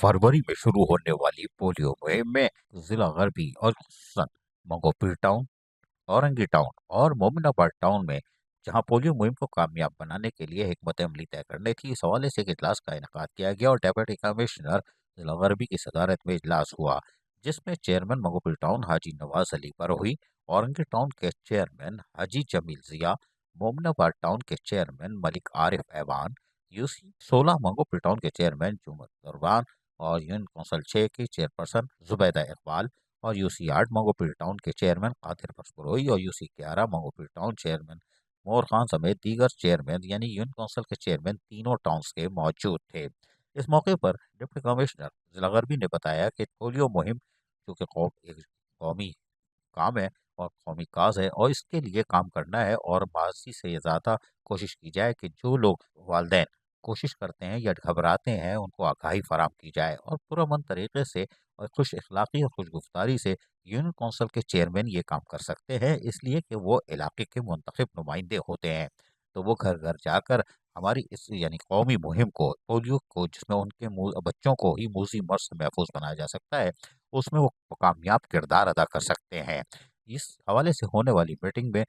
फरवरी में शुरू होने वाली पोलियो मुहिम में जिला गरबी और सन मंगोपीर टाउन, औरंगी टाउन और मोमिनाबाद टाउन में जहां पोलियो मुहिम को कामयाब बनाने के लिए हिकमत अमली तय करनी थी, इस हवाले से एक इजलास का इनका किया गया और डेप्यूटी कमिश्नर जिला गरबी की सदारत में इजलास हुआ, जिसमें चेयरमैन मंगोपीर टाउन हाजी नवाज अली बरोही, औरंगी टाउन के चेयरमैन हाजी जमील जिया, मोमिनाबाद टाउन के chairman Malik Arif ऐवान, UC 16 Manghopir town के चेयरमैन जुमर दरबान और यूनियन कौंसिल 6 की चेयरपर्सन जुबैदा इकबाल और यूसी 8 मंगोपीर टाउन के चेयरमैन कादिर बख्शबरोही और यूसी 11 मंगोपीर टाउन चेयरमैन मोर खान समेत दीगर चेयरमैन यानी यूनियन काउंसिल के चेयरमैन तीनों टाउन्स के मौजूद थे। इस मौके पर डिप्टी कमिश्नर जिला गरबी ने बताया कि पोलियो मुहिम चूँकि एक कौमी काम है और कौमी काज है और इसके लिए काम करना है और माजी से ज़्यादा कोशिश की जाए कि जो लोग वालदैन कोशिश करते हैं या घबराते हैं उनको आगाही फराम की जाए और पुरअमन तरीके से और खुश अखलाक़ी और खुशगुफ्तारी से यूनियन कौंसिल के चेयरमैन ये काम कर सकते हैं, इसलिए कि वो इलाके के मुंतखब नुमाइंदे होते हैं। तो वो घर घर जाकर हमारी इस यानी कौमी मुहिम को पोलियो को जिसमें उनके बच्चों को ही मूजी मर्ज से महफूज बनाया जा सकता है, उसमें वो कामयाब किरदार अदा कर सकते हैं। इस हवाले से होने वाली मीटिंग में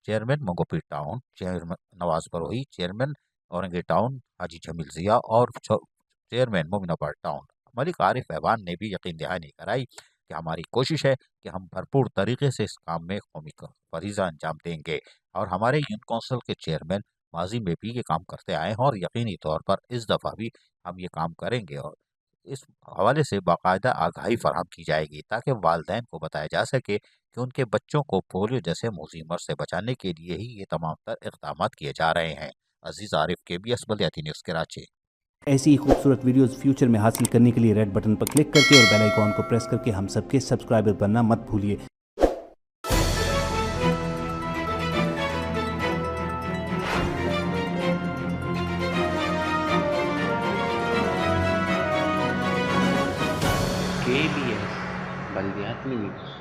chairman Mangopir town, chairman Nawaz Brohi, chairman Orangi town Haji Jamil Zia और चेयरमैन मोमिनाबाद टाउन मलिक आरिफ ऐवान ने भी यकीन दहानी कराई कि हमारी कोशिश है कि हम भरपूर तरीके से इस काम में कौमी फरीज़ा अंजाम देंगे और हमारे यूनियन कौंसिल के चेयरमैन माजी में भी ये काम करते आए हैं और यकीनी तौर पर इस दफ़ा भी हम ये काम करेंगे और इस हवाले से बाकायदा आगाही फराहम की जाएगी ताकि वालदैन को बताया जा सके कि उनके बच्चों को पोलियो जैसे मूजी मर्ज से बचाने के लिए ही ये तमाम तर इक़दाम किए जा रहे हैं। अजीज़ आरिफ, KBS बलियाती न्यूज़ कराची। ऐसी ही खूबसूरत वीडियोस फ्यूचर में हासिल करने के लिए रेड बटन पर क्लिक करके और बेल आइकॉन को प्रेस करके हम सबके सब्सक्राइबर बनना मत भूलिए। KBS बलियाती न्यूज़।